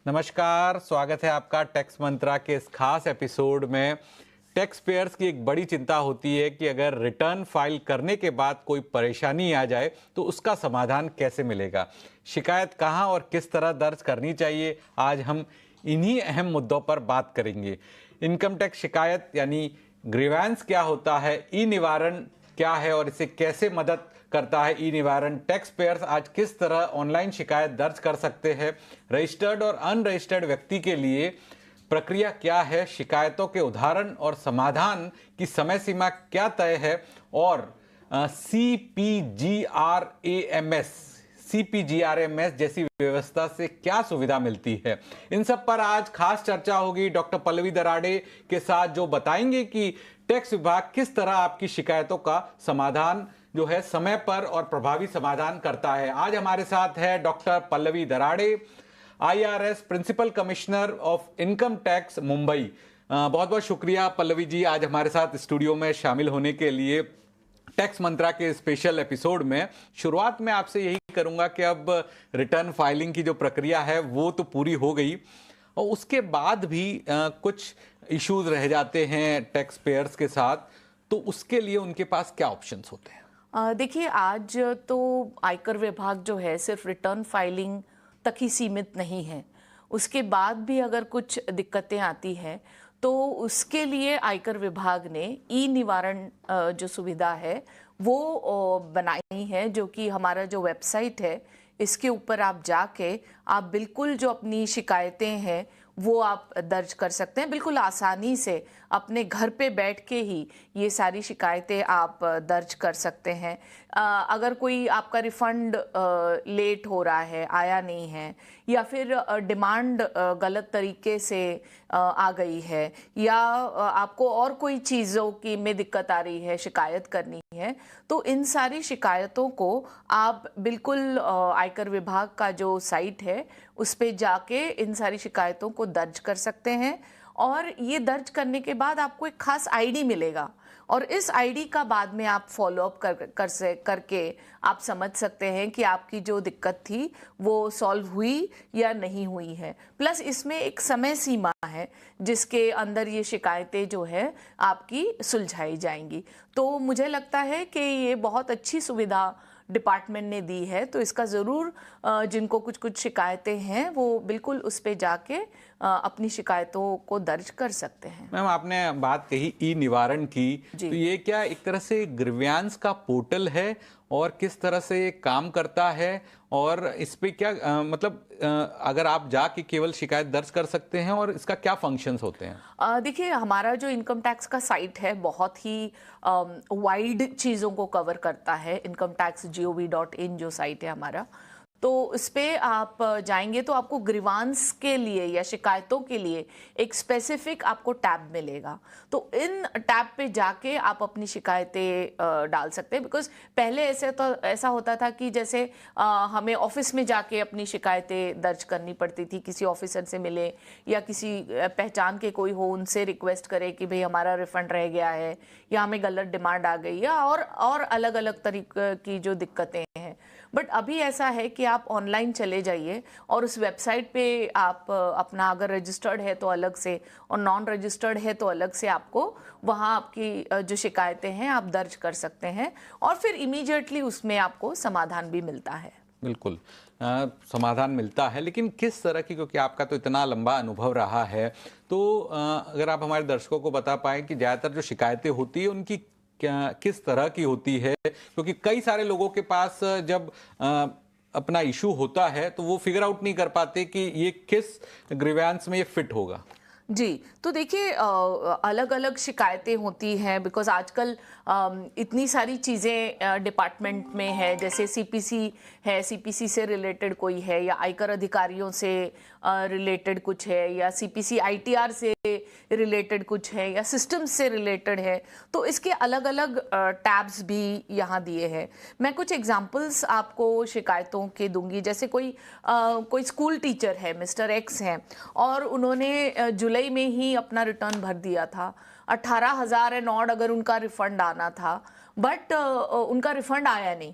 नमस्कार, स्वागत है आपका टैक्स मंत्रा के इस खास एपिसोड में। टैक्स पेयर्स की एक बड़ी चिंता होती है कि अगर रिटर्न फाइल करने के बाद कोई परेशानी आ जाए तो उसका समाधान कैसे मिलेगा, शिकायत कहां और किस तरह दर्ज करनी चाहिए। आज हम इन्हीं अहम मुद्दों पर बात करेंगे। इनकम टैक्स शिकायत यानी ग्रीवेंस क्या होता है, ई निवारण क्या है और इसे कैसे मदद करता है ई निवारण। टैक्स पेयर्स आज किस तरह ऑनलाइन शिकायत दर्ज कर सकते हैं, रजिस्टर्ड और अनरजिस्टर्ड व्यक्ति के लिए प्रक्रिया क्या है, शिकायतों के उदाहरण और समाधान की समय सीमा क्या तय है, और CPGRAMS जैसी व्यवस्था से क्या सुविधा मिलती है। इन सब पर आज खास चर्चा होगी डॉक्टर पल्लवी दराड़े के साथ, जो बताएंगे कि टैक्स विभाग किस तरह आपकी शिकायतों का समाधान जो है समय पर और प्रभावी समाधान करता है। आज हमारे साथ है doctor Pallavi Darade, IRS principal commissioner of income tax Mumbai. बहुत बहुत शुक्रिया पल्लवी जी आज हमारे साथ स्टूडियो में शामिल होने के लिए टैक्स मंत्रा के स्पेशल एपिसोड में। शुरुआत में आपसे यही करूंगा कि अब रिटर्न फाइलिंग की जो प्रक्रिया है वो तो पूरी हो गई और उसके बाद भी कुछ इश्यूज रह जाते हैं टैक्स पेयर्स के साथ, तो उसके लिए उनके पास क्या ऑप्शंस होते हैं? देखिए, आज तो आयकर विभाग जो है सिर्फ रिटर्न फाइलिंग तक ही सीमित नहीं है। उसके बाद भी अगर कुछ दिक्कतें आती हैं तो उसके लिए आयकर विभाग ने ई निवारण जो सुविधा है वो बनाई है, जो कि हमारा जो वेबसाइट है इसके ऊपर आप जाके आप बिल्कुल जो अपनी शिकायतें हैं वो आप दर्ज कर सकते हैं। बिल्कुल आसानी से अपने घर पे बैठ के ही ये सारी शिकायतें आप दर्ज कर सकते हैं। अगर कोई आपका रिफंड लेट हो रहा है, आया नहीं है, या फिर डिमांड गलत तरीके से आ गई है, या आपको और कोई चीज़ों की में दिक्कत आ रही है, शिकायत करनी है, तो इन सारी शिकायतों को आप बिल्कुल आयकर विभाग का जो साइट है उस पे जाके इन सारी शिकायतों को दर्ज कर सकते हैं। और ये दर्ज करने के बाद आपको एक खास आईडी मिलेगा और इस आईडी का बाद में आप फॉलो अप करके आप समझ सकते हैं कि आपकी जो दिक्कत थी वो सॉल्व हुई या नहीं हुई है। प्लस इसमें एक समय सीमा है जिसके अंदर ये शिकायतें जो है आपकी सुलझाई जाएंगी। तो मुझे लगता है कि ये बहुत अच्छी सुविधा डिपार्टमेंट ने दी है, तो इसका ज़रूर जिनको कुछ कुछ शिकायतें हैं वो बिल्कुल उस पे जाके अपनी शिकायतों को दर्ज कर सकते हैं। मैम, आपने बात कही ई निवारण की, तो ये क्या एक तरह से ग्रीवेंस का पोर्टल है और किस तरह से ये काम करता है, और इस पे क्या अगर आप जाके केवल शिकायत दर्ज कर सकते हैं और इसका क्या फंक्शंस होते हैं? देखिए, हमारा जो इनकम टैक्स का साइट है बहुत ही वाइड चीज़ों को कवर करता है। incometax.gov.in जो साइट है हमारा, तो इस पे आप जाएंगे तो आपको ग्रीवांस के लिए या शिकायतों के लिए एक स्पेसिफिक आपको टैब मिलेगा। तो इन टैब पे जाके आप अपनी शिकायतें डाल सकते हैं। बिकॉज पहले ऐसा होता था कि जैसे हमें ऑफिस में जाके अपनी शिकायतें दर्ज करनी पड़ती थी, किसी ऑफिसर से मिले या किसी पहचान के कोई हो उनसे रिक्वेस्ट करे कि भाई हमारा रिफंड रह गया है या हमें गलत डिमांड आ गई है, और अलग अलग तरीके की जो दिक्कतें हैं। बट अभी ऐसा है कि आप ऑनलाइन चले जाइए और उस वेबसाइट पे आप अपना, अगर रजिस्टर्ड है तो अलग से और नॉन रजिस्टर्ड है तो अलग से, आपको वहाँ आपकी जो शिकायतें हैं आप दर्ज कर सकते हैं और फिर इमीडिएटली उसमें आपको समाधान भी मिलता है। बिल्कुल समाधान मिलता है, लेकिन किस तरह की, क्योंकि आपका तो इतना लंबा अनुभव रहा है, तो अगर आप हमारे दर्शकों को बता पाएं कि ज़्यादातर जो शिकायतें होती है उनकी किस तरह की होती है, क्योंकि कई सारे लोगों के पास जब अपना इशू होता है तो वो फिगर आउट नहीं कर पाते कि ये किस ग्रीवेंस में ये फिट होगा। जी, तो देखिए, अलग अलग शिकायतें होती हैं बिकॉज आजकल इतनी सारी चीज़ें डिपार्टमेंट में है। जैसे सीपीसी है, सीपीसी से रिलेटेड कोई है, या आयकर अधिकारियों से रिलेटेड कुछ है, या सीपीसी आईटीआर से रिलेटेड कुछ है, या सिस्टम्स से रिलेटेड है। तो इसके अलग अलग टैब्स भी यहाँ दिए हैं। मैं कुछ एग्जांपल्स आपको शिकायतों के दूंगी। जैसे कोई स्कूल टीचर है, मिस्टर एक्स हैं, और उन्होंने जुलाई में ही अपना रिटर्न भर दिया था। 18,000 एंड ऑड अगर उनका रिफंड आना था, बट उनका रिफंड आया नहीं।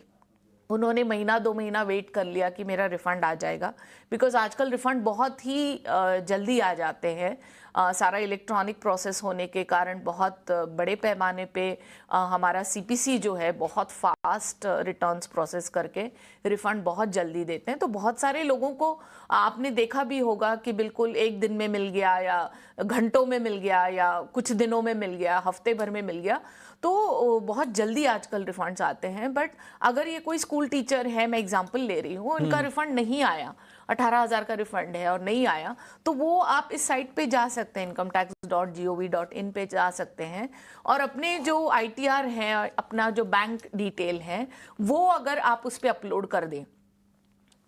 उन्होंने महीना 2 महीना वेट कर लिया कि मेरा रिफंड आ जाएगा, बिकॉज आजकल रिफंड बहुत ही जल्दी आ जाते हैं। सारा इलेक्ट्रॉनिक प्रोसेस होने के कारण बहुत बड़े पैमाने पे हमारा सीपीसी जो है बहुत फास्ट रिटर्न्स प्रोसेस करके रिफंड बहुत जल्दी देते हैं। तो बहुत सारे लोगों को आपने देखा भी होगा कि बिल्कुल एक दिन में मिल गया या घंटों में मिल गया या कुछ दिनों में मिल गया, हफ्ते भर में मिल गया। तो बहुत जल्दी आजकल रिफंड्स आते हैं। बट अगर ये कोई स्कूल टीचर है, मैं एग्जांपल ले रही हूँ, उनका रिफंड नहीं आया, 18,000 का रिफंड है और नहीं आया, तो वो आप इस साइट पे जा सकते हैं, incometax.gov.in पे जा सकते हैं और अपने जो ITR है, अपना जो बैंक डिटेल है, वो अगर आप उस पर अपलोड कर दें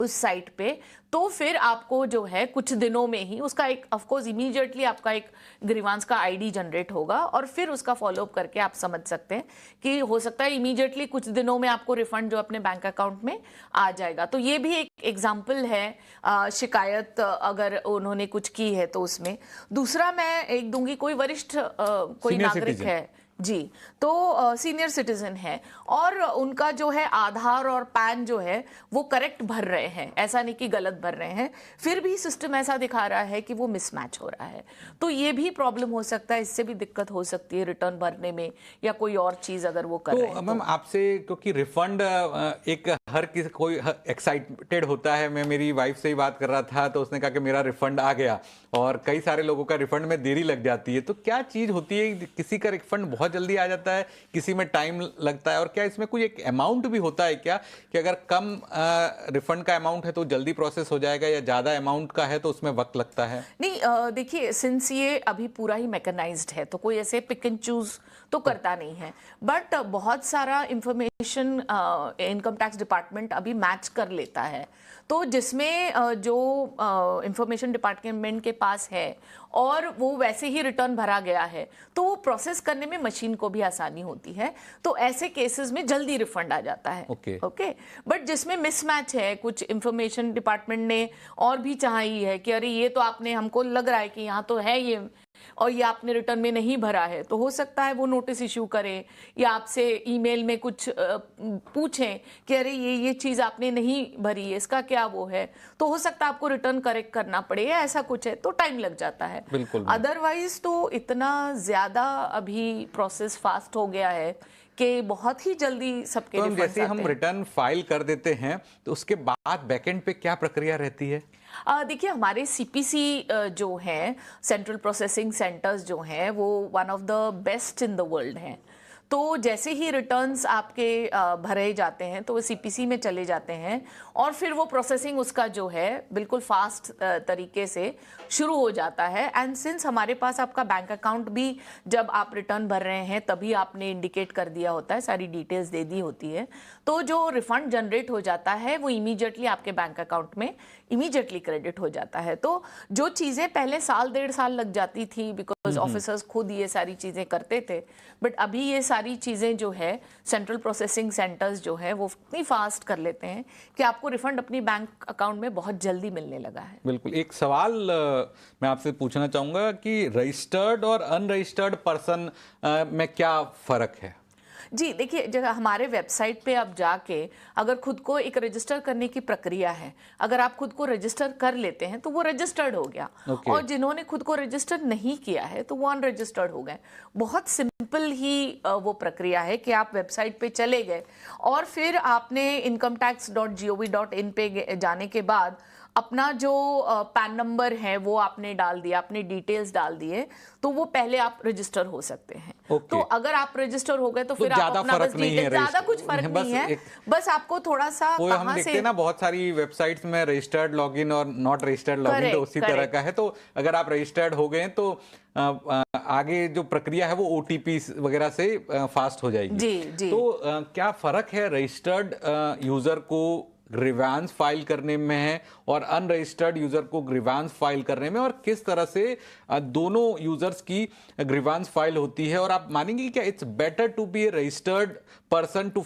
उस साइट पे, तो फिर आपको जो है कुछ दिनों में ही उसका एक, ऑफ कोर्स इमीडिएटली आपका एक ग्रीवांस का आईडी जनरेट होगा और फिर उसका फॉलोअप करके आप समझ सकते हैं कि हो सकता है इमीडिएटली कुछ दिनों में आपको रिफंड जो अपने बैंक अकाउंट में आ जाएगा। तो ये भी एक एग्जाम्पल है शिकायत अगर उन्होंने कुछ की है तो उसमें। दूसरा मैं एक दूंगी, कोई वरिष्ठ कोई नागरिक है जी, तो सीनियर सिटीजन है और उनका जो है आधार और पैन जो है वो करेक्ट भर रहे हैं, ऐसा नहीं कि गलत भर रहे हैं, फिर भी सिस्टम ऐसा दिखा रहा है कि वो मिसमैच हो रहा है। तो ये भी प्रॉब्लम हो सकता है, इससे भी दिक्कत हो सकती है रिटर्न भरने में या कोई और चीज अगर वो कर रहे हैं। तो मैम आपसे, क्योंकि रिफंड एक हर किसी कोई एक्साइटेड होता है, मैं मेरी वाइफ से ही बात कर रहा था तो उसने कहा कि मेरा रिफंड आ गया और कई सारे लोगों का रिफंड में देरी लग जाती है। तो क्या चीज होती है, किसी का रिफंड बहुत जल्दी आ जाता है, किसी में टाइम लगता है, और क्या इसमें कोई एक अमाउंट भी होता है क्या कि अगर कम रिफंड का अमाउंट है तो जल्दी प्रोसेस हो जाएगा या ज्यादा अमाउंट का है तो उसमें वक्त लगता है? नहीं, देखिए, सिंस ये अभी पूरा ही मैकेनाइज्ड है तो कोई ऐसे पिक एंड चूज तो करता नहीं है, बट बहुत सारा इंफॉर्मेशन इनकम टैक्स डिपार्टमेंट अभी मैच कर लेता है। तो जिसमें जो इंफॉर्मेशन डिपार्टमेंट के पास है और वो वैसे ही रिटर्न भरा गया है तो वो प्रोसेस करने में मशीन को भी आसानी होती है, तो ऐसे केसेस में जल्दी रिफंड आ जाता है। ओके, बट जिसमें मिसमैच है, कुछ इंफॉर्मेशन डिपार्टमेंट ने और भी चाहिए है कि अरे ये तो आपने, हमको लग रहा है कि यहाँ तो है ये और ये आपने रिटर्न में नहीं भरा है, तो हो सकता है वो नोटिस इश्यू करें या आपसे ईमेल में कुछ पूछें कि अरे ये चीज आपने नहीं भरी है, इसका क्या वो है, तो हो सकता है आपको रिटर्न करेक्ट करना पड़े या ऐसा कुछ है, तो टाइम लग जाता है। अदरवाइज तो इतना ज्यादा अभी प्रोसेस फास्ट हो गया है कि बहुत ही जल्दी सबके तो जैसे हम रिटर्न फाइल कर देते हैं तो उसके बाद बैकएंड पे क्या प्रक्रिया रहती है? देखिए, हमारे सीपीसी जो हैं, सेंट्रल प्रोसेसिंग सेंटर्स जो हैं, वो one of the best in the world हैं। तो जैसे ही रिटर्न्स आपके भरे जाते हैं तो वो सीपीसी में चले जाते हैं और फिर वो प्रोसेसिंग उसका जो है बिल्कुल फास्ट तरीके से शुरू हो जाता है। एंड सिंस हमारे पास आपका बैंक अकाउंट भी, जब आप रिटर्न भर रहे हैं तभी आपने इंडिकेट कर दिया होता है, सारी डिटेल्स दे दी होती है, तो जो रिफंड जनरेट हो जाता है वो इमीडिएटली आपके बैंक अकाउंट में इमीडिएटली क्रेडिट हो जाता है। तो जो चीज़ें पहले साल 1.5 साल लग जाती थी, बिकॉज ऑफिसर्स खुद ये सारी चीज़ें करते थे, बट अभी ये सारी चीज़ें जो है सेंट्रल प्रोसेसिंग सेंटर्स जो है वो इतनी फास्ट कर लेते हैं कि आपको रिफंड अपनी बैंक अकाउंट में बहुत जल्दी मिलने लगा है। बिल्कुल। एक सवाल मैं आपसे पूछना चाहूँगा कि रजिस्टर्ड और अनरजिस्टर्ड पर्सन में क्या फ़र्क है? जी, देखिए, जगह हमारे वेबसाइट पे आप जाके अगर खुद को एक रजिस्टर करने की प्रक्रिया है, अगर आप खुद को रजिस्टर कर लेते हैं तो वो रजिस्टर्ड हो गया। और जिन्होंने खुद को रजिस्टर नहीं किया है तो वो अनरजिस्टर्ड हो गए। बहुत सिंपल ही वो प्रक्रिया है कि आप वेबसाइट पे चले गए और फिर आपने incometax.gov.in पे जाने के बाद अपना जो पैन नंबर है वो आपने डाल दिया, अपने डिटेल्स डाल दिए, तो वो पहले आप रजिस्टर हो सकते हैं। तो अगर आप रजिस्टर हो गए तो फिर आप अपना बस डिटेल्स, ज्यादा कुछ फर्क नहीं है, बस आपको थोड़ा सा हम देखते हैं ना बहुत सारी वेबसाइट्स में रजिस्टर्ड लॉगिन और नॉट रजिस्टर्ड लॉगिन तो उसी तरह का है। तो अगर आप रजिस्टर्ड हो गए तो आगे जो प्रक्रिया है वो ओटीपी वगैरह से फास्ट हो जाएगी। जी। तो क्या फर्क है रजिस्टर्ड यूजर को ग्रीवांस फाइल करने में है और अनरजिस्टर्ड यूजर को ग्रीवांस फाइल करने में, और किस तरह से दोनों यूजर्स की ग्रीवांस फाइल होती है? और आप मानेंगे क्या it's better to be a registered person to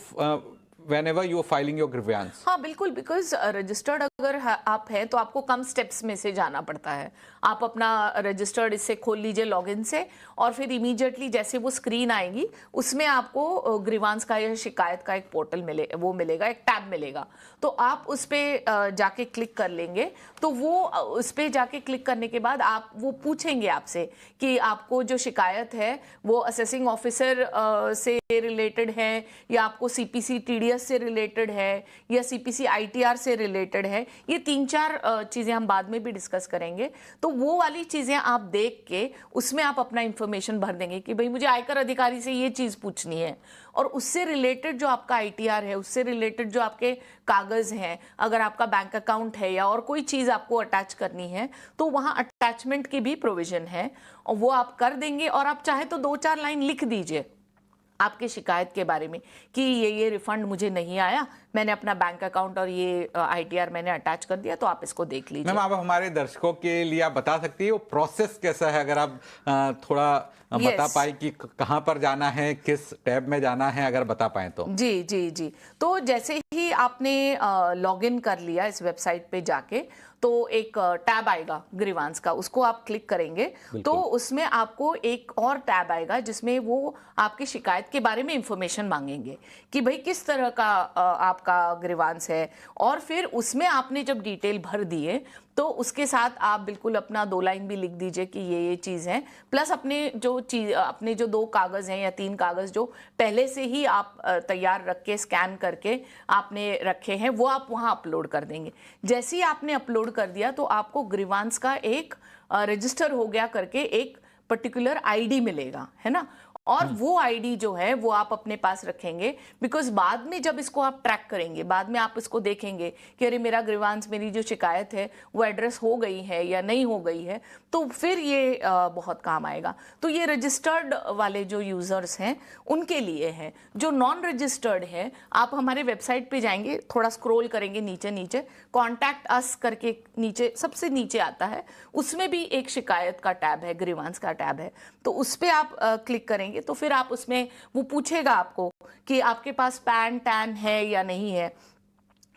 whenever you are filing your grievance? हाँ बिल्कुल, बिकॉज रजिस्टर्ड अगर आप हैं तो आपको कम स्टेप्स में से जाना पड़ता है। आप अपना रजिस्टर्ड इससे खोल लीजिए लॉगिन से, और फिर इमीडिएटली जैसे वो स्क्रीन आएगी उसमें आपको ग्रीवांस का या शिकायत का एक पोर्टल मिलेगा, एक टैब मिलेगा। तो आप उस पर जाके क्लिक कर लेंगे, तो वो उस पर जाके क्लिक करने के बाद वो पूछेंगे आपसे कि आपको जो शिकायत है वो असेसिंग ऑफिसर से रिलेटेड है, या आपको सीपीसी टीडीएस से रिलेटेड है, या सीपीसी आईटीआर से रिलेटेड है। ये 3-4 चीजें हम बाद में भी डिस्कस करेंगे। तो वो वाली चीजें आप देख के उसमें आप अपना इंफॉर्मेशन भर देंगे कि भाई मुझे आयकर अधिकारी से ये चीज पूछनी है, और उससे रिलेटेड जो आपका आईटीआर है, उससे रिलेटेड जो आपके कागज हैं, अगर आपका बैंक अकाउंट है या और कोई चीज आपको अटैच करनी है तो वहां अटैचमेंट की भी प्रोविजन है, और वो आप कर देंगे। और आप चाहे तो 2-4 लाइन लिख दीजिए आपके शिकायत के बारे में कि ये रिफंड मुझे नहीं आया, मैंने अपना बैंक अकाउंट और ये आईटीआर मैंने अटैच कर दिया, तो आप इसको देख लीजिए। मैम, आप हमारे दर्शकों के लिए आप बता सकती है वो प्रोसेस कैसा है, अगर आप थोड़ा बता पाए कि कहाँ पर जाना है, किस टैब में जाना है, अगर बता पाए तो। जी जी जी, तो जैसे ही आपने लॉगिन कर लिया इस वेबसाइट पे जाके, तो एक टैब आएगा ग्रीवांस का, उसको आप क्लिक करेंगे तो उसमें आपको एक और टैब आएगा जिसमें वो आपकी शिकायत के बारे में इंफॉर्मेशन मांगेंगे कि भाई किस तरह का आपका ग्रीवांस है। और फिर उसमें आपने जब डिटेल भर दिए तो उसके साथ आप बिल्कुल अपना 2 लाइन भी लिख दीजिए कि ये चीज़ है, प्लस अपने जो 2 कागज़ हैं या 3 कागज़ जो पहले से ही आप तैयार रख के स्कैन करके आपने रखे हैं, वो आप वहाँ अपलोड कर देंगे। जैसे ही आपने अपलोड कर दिया तो आपको ग्रीवांस का एक रजिस्टर हो गया करके एक पर्टिकुलर आईडी मिलेगा, है ना। और वो आईडी जो है वो आप अपने पास रखेंगे, बिकॉज बाद में जब इसको आप ट्रैक करेंगे, बाद में आप इसको देखेंगे कि अरे मेरा ग्रीवांस, मेरी जो शिकायत है वो एड्रेस हो गई है या नहीं हो गई है, तो फिर ये बहुत काम आएगा। तो ये रजिस्टर्ड वाले जो यूजर्स हैं उनके लिए है। जो नॉन रजिस्टर्ड है, आप हमारे वेबसाइट पे जाएंगे, थोड़ा स्क्रॉल करेंगे नीचे, कॉन्टैक्ट अस करके नीचे सबसे नीचे आता है, उसमें भी एक शिकायत का टैब है, ग्रीवांस का टैब है। तो उस पर आप क्लिक करेंगे तो फिर आप उसमें वो पूछेगा आपको कि आपके पास पैन है या नहीं है।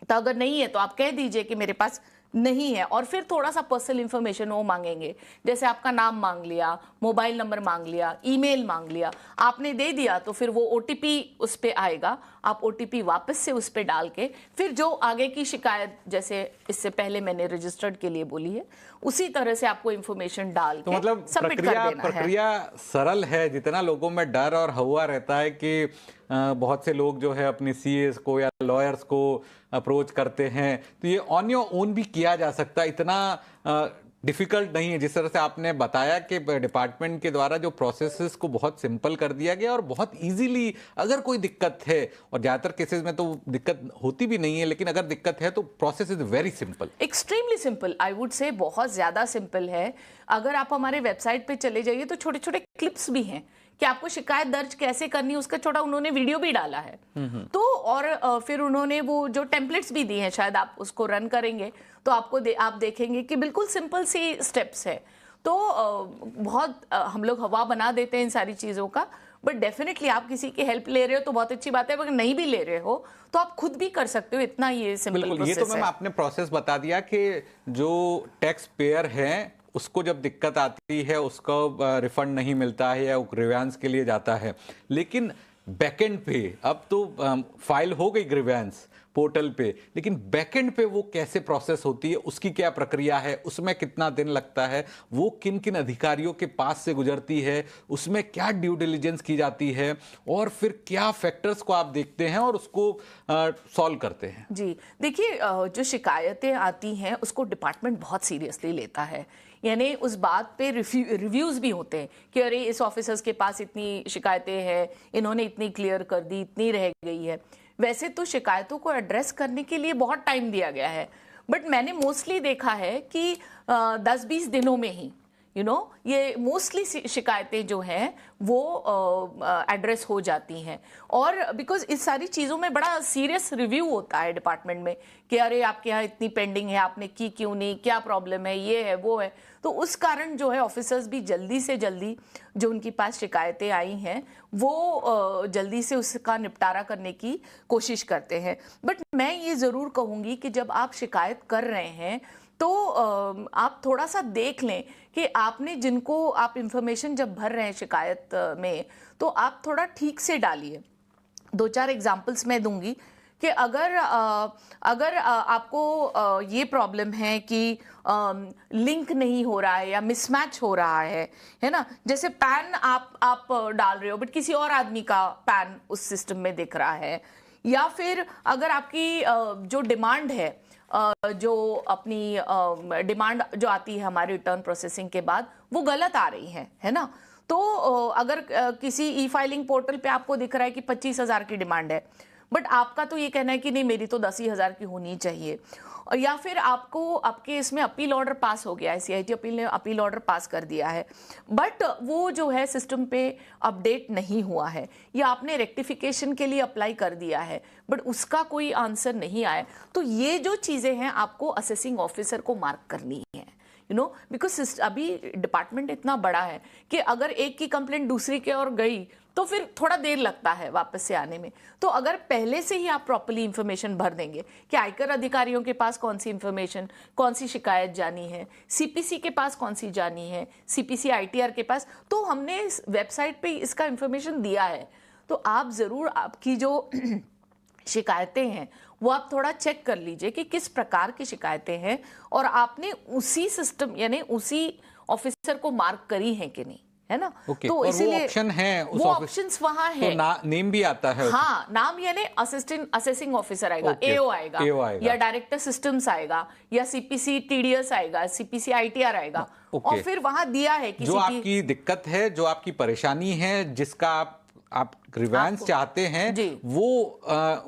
तो अगर नहीं है तो आप कह दीजिए कि मेरे पास नहीं है, और फिर थोड़ा सा पर्सनल इंफॉर्मेशन वो मांगेंगे, जैसे आपका नाम मांग लिया, मोबाइल नंबर मांग लिया, ईमेल मांग लिया, आपने दे दिया तो फिर वो ओटीपी उस पे आएगा, आप ओटीपी वापस से उस पे डाल के फिर जो आगे की शिकायत जैसे इससे पहले मैंने रजिस्टर्ड के लिए बोली है उसी तरह से आपको इंफॉर्मेशन डाल के मतलब सबमिट कर देना है। प्रक्रिया सरल है। जितना लोगों में डर और हवा रहता है कि बहुत से लोग जो है अपने सीएस को या लॉयर्स को अप्रोच करते हैं, तो ये ऑन योर ओन भी किया जा सकता है, इतना डिफिकल्ट नहीं है। जिस तरह से आपने बताया कि डिपार्टमेंट के द्वारा जो प्रोसेसेस को बहुत सिंपल कर दिया गया और बहुत इजीली, अगर कोई दिक्कत है, और ज़्यादातर केसेस में तो दिक्कत होती भी नहीं है, लेकिन अगर दिक्कत है तो process is very simple, extremely simple, I would say बहुत ज़्यादा सिंपल है। अगर आप हमारे वेबसाइट पे चले जाइए तो छोटे छोटे क्लिप्स भी हैं कि आपको शिकायत दर्ज कैसे करनी है, उसका छोटा उन्होंने वीडियो भी डाला है। तो और फिर उन्होंने वो जो टेम्पलेट्स भी दिए हैं, शायद आप उसको रन करेंगे तो आप देखेंगे कि बिल्कुल सिंपल सी स्टेप्स है। तो बहुत हम लोग हवा बना देते हैं इन सारी चीज़ों का, बट डेफिनेटली आप किसी की हेल्प ले रहे हो तो बहुत अच्छी बात है, अगर नहीं भी ले रहे हो तो आप खुद भी कर सकते हो, इतना ये सिंपल प्रोसेस है। ये तो मैम आपने प्रोसेस बता दिया कि जो टैक्स पेयर है उसको जब दिक्कत आती है, उसको रिफंड नहीं मिलता है या वो ग्रीवेंस के लिए जाता है, लेकिन बैकएंड पे अब तो फाइल हो गई ग्रीवेंस पोर्टल पे, लेकिन बैकएंड पे वो कैसे प्रोसेस होती है, उसकी क्या प्रक्रिया है, उसमें कितना दिन लगता है, वो किन किन अधिकारियों के पास से गुजरती है, उसमें क्या ड्यू डिलिजेंस की जाती है, और फिर क्या फैक्टर्स को आप देखते हैं और उसको सॉल्व करते हैं। जी देखिए, जो शिकायतें आती हैं उसको डिपार्टमेंट बहुत सीरियसली लेता है, यानी उस बात पे रिव्यूज भी होते हैं कि अरे इस ऑफिसर्स के पास इतनी शिकायतें हैं, इन्होंने इतनी क्लियर कर दी, इतनी रह गई है। वैसे तो शिकायतों को एड्रेस करने के लिए बहुत टाइम दिया गया है, बट मैंने मोस्टली देखा है कि 10-20 दिनों में ही ये मोस्टली शिकायतें जो हैं वो एड्रेस हो जाती हैं। और बिकॉज इस सारी चीज़ों में बड़ा सीरियस रिव्यू होता है डिपार्टमेंट में कि अरे आपके यहाँ इतनी पेंडिंग है, आपने की क्यों नहीं, क्या प्रॉब्लम है, ये है वो है। तो उस कारण जो है ऑफिसर्स भी जल्दी से जल्दी जो उनके पास शिकायतें आई हैं वो जल्दी से उसका निपटारा करने की कोशिश करते हैं। बट मैं ये ज़रूर कहूँगी कि जब आप शिकायत कर रहे हैं तो आप थोड़ा सा देख लें कि आपने जिनको आप इंफॉर्मेशन जब भर रहे हैं शिकायत में, तो आप थोड़ा ठीक से डालिए। 2-4 एग्जांपल्स मैं दूंगी कि अगर आपको ये प्रॉब्लम है कि लिंक नहीं हो रहा है या मिसमैच हो रहा है ना, जैसे पैन आप डाल रहे हो बट किसी और आदमी का पैन उस सिस्टम में दिख रहा है, या फिर अगर आपकी जो डिमांड है, जो अपनी डिमांड जो आती है हमारी रिटर्न प्रोसेसिंग के बाद वो गलत आ रही है ना, तो अगर किसी ई फाइलिंग पोर्टल पे आपको दिख रहा है कि 25,000 की डिमांड है बट आपका तो ये कहना है कि नहीं मेरी तो 10,000 की होनी चाहिए, या फिर आपके इसमें अपील ऑर्डर पास हो गया है, CIT अपील ने अपील ऑर्डर पास कर दिया है बट वो जो है सिस्टम पे अपडेट नहीं हुआ है, या आपने रेक्टिफिकेशन के लिए अप्लाई कर दिया है बट उसका कोई आंसर नहीं आया, तो ये जो चीज़ें हैं आपको असेसिंग ऑफिसर को मार्क करनी है, बिकॉज अभी डिपार्टमेंट इतना बड़ा है कि अगर एक की कंप्लेंट दूसरी के और गई तो फिर थोड़ा देर लगता है वापस से आने में। तो अगर पहले से ही आप प्रॉपर्ली इंफॉर्मेशन भर देंगे कि आयकर अधिकारियों के पास कौन सी इंफॉर्मेशन, कौन सी शिकायत जानी है, CPC के पास कौन सी जानी है, CPC ITR के पास, तो हमने इस वेबसाइट पे इसका इंफॉर्मेशन दिया है, तो आप ज़रूर आपकी जो शिकायतें हैं वो आप थोड़ा चेक कर लीजिए कि किस प्रकार की शिकायतें हैं और आपने उसी सिस्टम यानी उसी ऑफिसर को मार्क करी हैं कि नहीं, है ना। तो इसीलिए वो ऑप्शन है, उस वो ऑप्शंस वहां है, तो नेम भी आता है। हाँ, नाम यानी असिस्टेंट असेसिंग ऑफिसर आएगा, AO आएगा, या डायरेक्टर सिस्टम्स आएगा, या CPC TDS आएगा, CPC ITR आएगा, और फिर वहां दिया है कि जो आपकी दिक्कत है, जो आपकी परेशानी है, जिसका आप ग्रीवेंस चाहते हैं, वो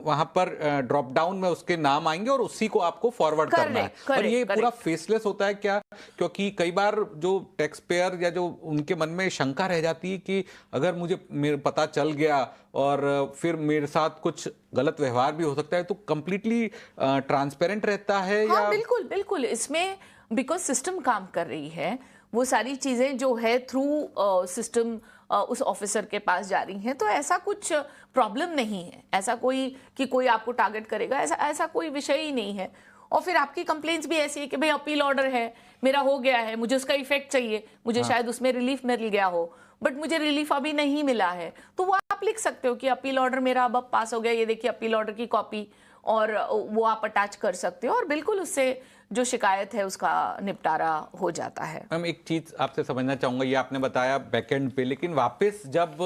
वहां पर ड्रॉप डाउन में उसके नाम आएंगे और उसी को आपको फॉरवर्ड करना है। और ये पूरा फेसलेस होता है क्या? क्योंकि कई बार जो टैक्स पेयर या जो उनके मन में शंका रह जाती है कि अगर मुझे पता चल गया और फिर मेरे साथ कुछ गलत व्यवहार भी हो सकता है, तो कंप्लीटली ट्रांसपेरेंट रहता है। हाँ, या बिल्कुल बिल्कुल, इसमें बिकॉज सिस्टम काम कर रही है, वो सारी चीजें जो है थ्रू सिस्टम उस ऑफिसर के पास जा रही हैं, तो ऐसा कुछ प्रॉब्लम नहीं है, ऐसा कोई आपको टारगेट करेगा, ऐसा कोई विषय ही नहीं है। और फिर आपकी कंप्लेंट्स भी ऐसी है कि भाई अपील ऑर्डर है, मेरा हो गया है, मुझे उसका इफेक्ट चाहिए, मुझे शायद उसमें रिलीफ मिल गया हो बट मुझे रिलीफ अभी नहीं मिला है, तो वो आप लिख सकते हो कि अपील ऑर्डर मेरा अब पास हो गया, ये देखिए अपील ऑर्डर की कॉपी, और वो आप अटैच कर सकते हो और बिल्कुल उससे जो शिकायत है उसका निपटारा हो जाता है। मैम, एक चीज आपसे समझना चाहूंगा, ये आपने बताया बैकएंड पे, लेकिन वापस जब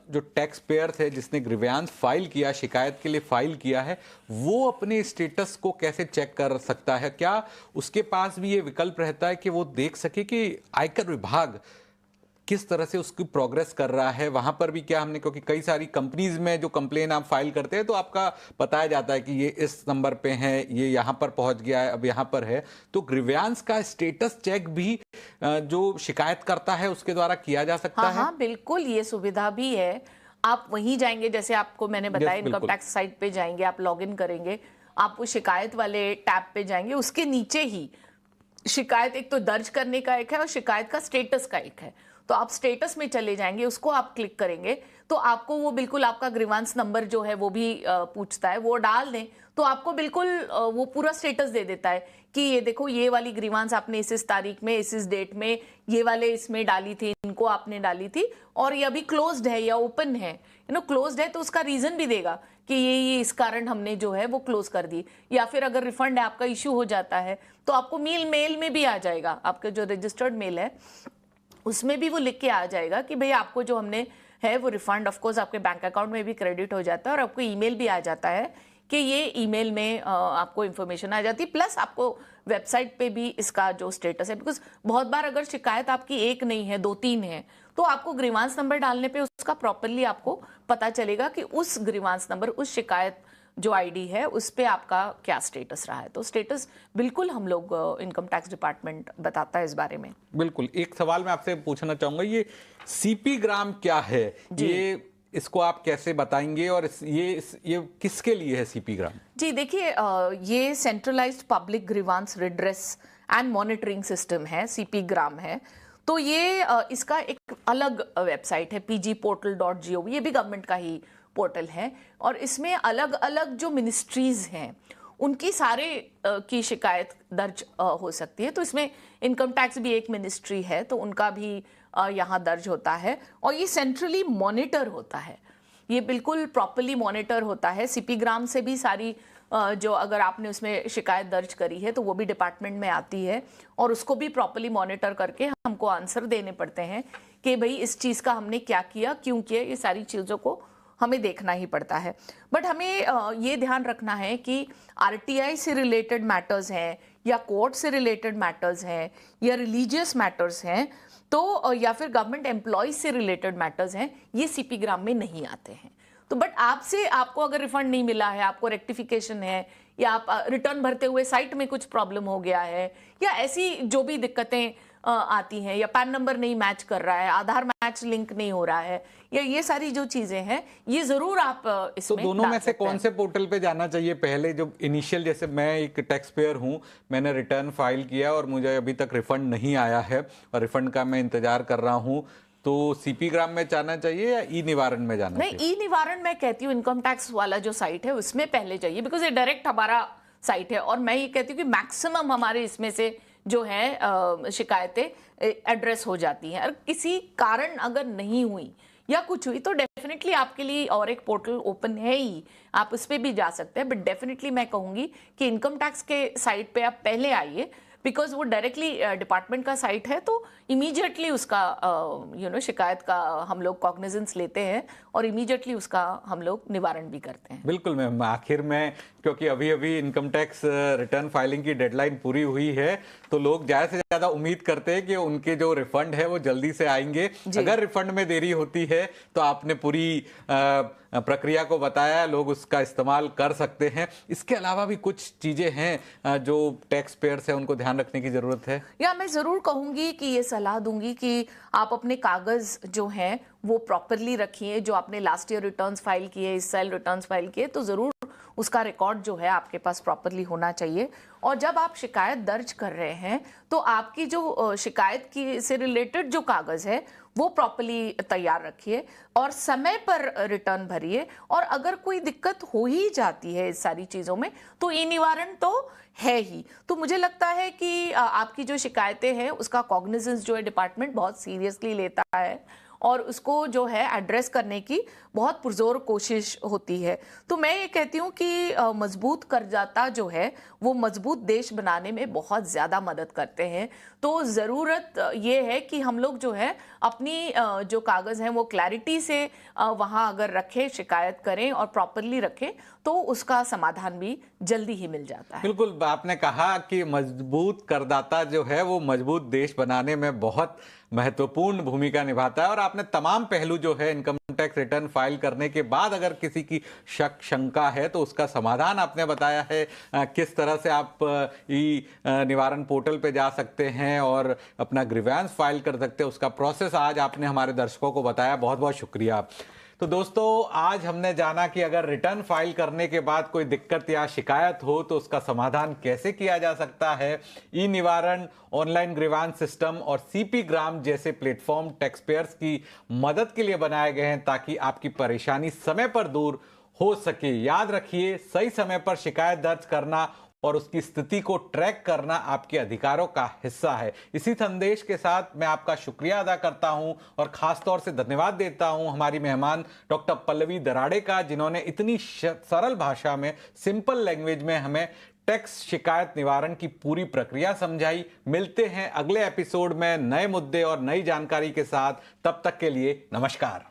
जो टैक्स पेयर थे जिसने ग्रीवेंस फाइल किया, शिकायत के लिए फाइल किया है, वो अपने स्टेटस को कैसे चेक कर सकता है? क्या उसके पास भी ये विकल्प रहता है कि वो देख सके कि आयकर विभाग किस तरह से उसकी प्रोग्रेस कर रहा है? वहां पर भी क्या हमने, क्योंकि कई सारी कंपनीज में जो कंप्लेन आप फाइल करते हैं तो आपका बताया जाता है कि ये इस नंबर पे है, ये यहाँ पर पहुंच गया है, अब यहाँ पर है, तो ग्रीवेंस का स्टेटस चेक भी जो शिकायत करता है उसके द्वारा किया जा सकता है? हाँ, बिल्कुल, ये सुविधा भी है। आप वहीं जाएंगे, जैसे आपको मैंने बताया, इनकम टैक्स साइट पे जाएंगे, आप लॉग इन करेंगे, आप वो शिकायत वाले टैब पे जाएंगे, उसके नीचे ही शिकायत एक तो दर्ज करने का एक है और शिकायत का स्टेटस का एक है, तो आप स्टेटस में चले जाएंगे, उसको आप क्लिक करेंगे तो आपको वो बिल्कुल आपका ग्रीवेंस नंबर जो है वो भी पूछता है, वो डाल दें तो आपको बिल्कुल वो पूरा स्टेटस दे देता है कि ये देखो, ये वाली ग्रीवेंस आपने इस तारीख में इस डेट में ये वाले इसमें डाली थी, इनको आपने डाली थी और ये अभी क्लोज्ड है या ओपन है, क्लोज्ड है तो उसका रीजन भी देगा कि ये इस कारण हमने जो है वो क्लोज कर दी, या फिर अगर रिफंड आपका इश्यू हो जाता है तो आपको मेल में भी आ जाएगा, आपका जो रजिस्टर्ड मेल है उसमें भी वो लिख के आ जाएगा कि भाई आपको जो हमने है वो रिफंड ऑफ कोर्स आपके बैंक अकाउंट में भी क्रेडिट हो जाता है और आपको ईमेल भी आ जाता है कि ये ईमेल में आपको इन्फॉर्मेशन आ जाती है, प्लस आपको वेबसाइट पे भी इसका जो स्टेटस है, बिकॉज बहुत बार अगर शिकायत आपकी एक नहीं है 2-3 है तो आपको ग्रीवेंस नंबर डालने पे उसका प्रॉपरली आपको पता चलेगा कि उस ग्रीवेंस नंबर, उस शिकायत जो आईडी है उस पे आपका क्या स्टेटस रहा है। तो स्टेटस बिल्कुल हम लोग इनकम टैक्स डिपार्टमेंट बताता है इस बारे में। बिल्कुल। एक सवाल मैं आपसे पूछना चाहूंगा, ये सीपी ग्राम क्या है, ये इसको आप कैसे बताएंगे और ये किसके लिए है सीपी ग्राम? जी देखिए, ये centralised public grievance redress and monitoring system है, सीपी ग्राम है। तो ये इसका एक अलग वेबसाइट है pgportal.gov, ये भी गवर्नमेंट का ही पोर्टल है और इसमें अलग अलग जो मिनिस्ट्रीज हैं उनकी सारे की शिकायत दर्ज हो सकती है। तो इसमें इनकम टैक्स भी एक मिनिस्ट्री है तो उनका भी यहाँ दर्ज होता है और ये सेंट्रली मॉनिटर होता है, ये बिल्कुल प्रॉपरली मॉनिटर होता है। सीपी ग्राम से भी सारी जो अगर आपने उसमें शिकायत दर्ज करी है तो वो भी डिपार्टमेंट में आती है और उसको भी प्रॉपरली मॉनिटर करके हमको आंसर देने पड़ते हैं कि भाई इस चीज़ का हमने क्या किया, क्यों किया, ये सारी चीज़ों को हमें देखना ही पड़ता है। बट हमें ये ध्यान रखना है कि आरटीआई से रिलेटेड मैटर्स हैं या कोर्ट से रिलेटेड मैटर्स हैं या रिलीजियस मैटर्स हैं तो या फिर गवर्नमेंट एम्प्लॉयज से रिलेटेड मैटर्स हैं, ये सीपी ग्राम में नहीं आते हैं। तो बट आपको अगर रिफंड नहीं मिला है, आपको रेक्टिफिकेशन है या आप रिटर्न भरते हुए साइट में कुछ प्रॉब्लम हो गया है या ऐसी जो भी दिक्कतें आती हैं या पैन नंबर नहीं मैच कर रहा है, आधार मैच लिंक नहीं हो रहा है या ये सारी जो चीजें हैं, ये जरूर आप इसमें तो दोनों में से कौन से पोर्टल पे जाना चाहिए पहले? जो इनिशियल, जैसे मैं एक टैक्स पेयर हूं, मैंने रिटर्न फाइल किया और मुझे अभी तक रिफंड नहीं आया है और रिफंड का मैं इंतजार कर रहा हूं, तो सीपी ग्राम में जाना चाहिए या ई निवारण में जाना चाहिए? नहीं, ई निवारण मैं कहती हूँ इनकम टैक्स वाला जो साइट है उसमें पहले जाइए, बिकॉज ये डायरेक्ट हमारा साइट है और मैं ये कहती हूँ कि मैक्सिमम हमारे इसमें से जो है शिकायतें एड्रेस हो जाती हैं। और किसी कारण अगर नहीं हुई या कुछ हुई तो डेफिनेटली आपके लिए और एक पोर्टल ओपन है ही, आप उस पर भी जा सकते हैं। बट डेफिनेटली मैं कहूँगी कि इनकम टैक्स के साइट पे आप पहले आइए, बिकॉज वो डायरेक्टली डिपार्टमेंट का साइट है तो इमीडिएटली उसका शिकायत का हम लोग कॉग्निजेंस लेते हैं और इमीडिएटली उसका हम लोग निवारण भी करते हैं। बिल्कुल मैम, आखिर में क्योंकि अभी अभी इनकम टैक्स रिटर्न फाइलिंग की डेडलाइन पूरी हुई है तो लोग ज़्यादा से ज़्यादा उम्मीद करते हैं कि उनके जो रिफंड है वो जल्दी से आएंगे। अगर रिफंड में देरी होती है तो आपने पूरी प्रक्रिया को बताया, लोग उसका इस्तेमाल कर सकते हैं। इसके अलावा भी कुछ चीज़ें हैं जो टैक्स पेयर्स हैं उनको ध्यान रखने की ज़रूरत है? या मैं ज़रूर कहूँगी कि ये सलाह दूंगी कि आप अपने कागज़ जो हैं वो प्रॉपरली रखिए। जो आपने लास्ट ईयर रिटर्न्स फाइल किए, इस साल रिटर्न्स फाइल किए, तो ज़रूर उसका रिकॉर्ड जो है आपके पास प्रॉपरली होना चाहिए। और जब आप शिकायत दर्ज कर रहे हैं तो आपकी जो शिकायत की से रिलेटेड जो कागज़ है वो प्रॉपरली तैयार रखिए और समय पर रिटर्न भरिए। और अगर कोई दिक्कत हो ही जाती है इस सारी चीज़ों में तो ई निवारण तो है ही। तो मुझे लगता है कि आपकी जो शिकायतें हैं उसका कॉग्निजेंस जो है डिपार्टमेंट बहुत सीरियसली लेता है और उसको जो है एड्रेस करने की बहुत पुरजोर कोशिश होती है। तो मैं ये कहती हूँ कि मजबूत करदाता जो है वो मजबूत देश बनाने में बहुत ज़्यादा मदद करते हैं। तो ज़रूरत ये है कि हम लोग जो है अपनी जो कागज़ हैं वो क्लैरिटी से वहाँ अगर रखें, शिकायत करें और प्रॉपरली रखें तो उसका समाधान भी जल्दी ही मिल जाता है। बिल्कुल, आपने कहा कि मजबूत करदाता जो है वो मजबूत देश बनाने में बहुत महत्वपूर्ण भूमिका निभाता है और आपने तमाम पहलू जो है इनकम टैक्स रिटर्न फाइल करने के बाद अगर किसी की शक शंका है तो उसका समाधान आपने बताया है। किस तरह से आप ई निवारण पोर्टल पे जा सकते हैं और अपना ग्रीवेंस फाइल कर सकते हैं, उसका प्रोसेस आज आपने हमारे दर्शकों को बताया। बहुत बहुत शुक्रिया। तो दोस्तों, आज हमने जाना कि अगर रिटर्न फाइल करने के बाद कोई दिक्कत या शिकायत हो तो उसका समाधान कैसे किया जा सकता है। ई निवारण, ऑनलाइन ग्रीवांस सिस्टम और सीपी ग्राम जैसे प्लेटफॉर्म टैक्स पेयर्स की मदद के लिए बनाए गए हैं ताकि आपकी परेशानी समय पर दूर हो सके। याद रखिए, सही समय पर शिकायत दर्ज करना और उसकी स्थिति को ट्रैक करना आपके अधिकारों का हिस्सा है। इसी संदेश के साथ मैं आपका शुक्रिया अदा करता हूं और खास तौर से धन्यवाद देता हूं हमारी मेहमान डॉक्टर पल्लवी दराड़े का, जिन्होंने इतनी सरल भाषा में, सिंपल लैंग्वेज में हमें टैक्स शिकायत निवारण की पूरी प्रक्रिया समझाई। मिलते हैं अगले एपिसोड में नए मुद्दे और नई जानकारी के साथ। तब तक के लिए नमस्कार।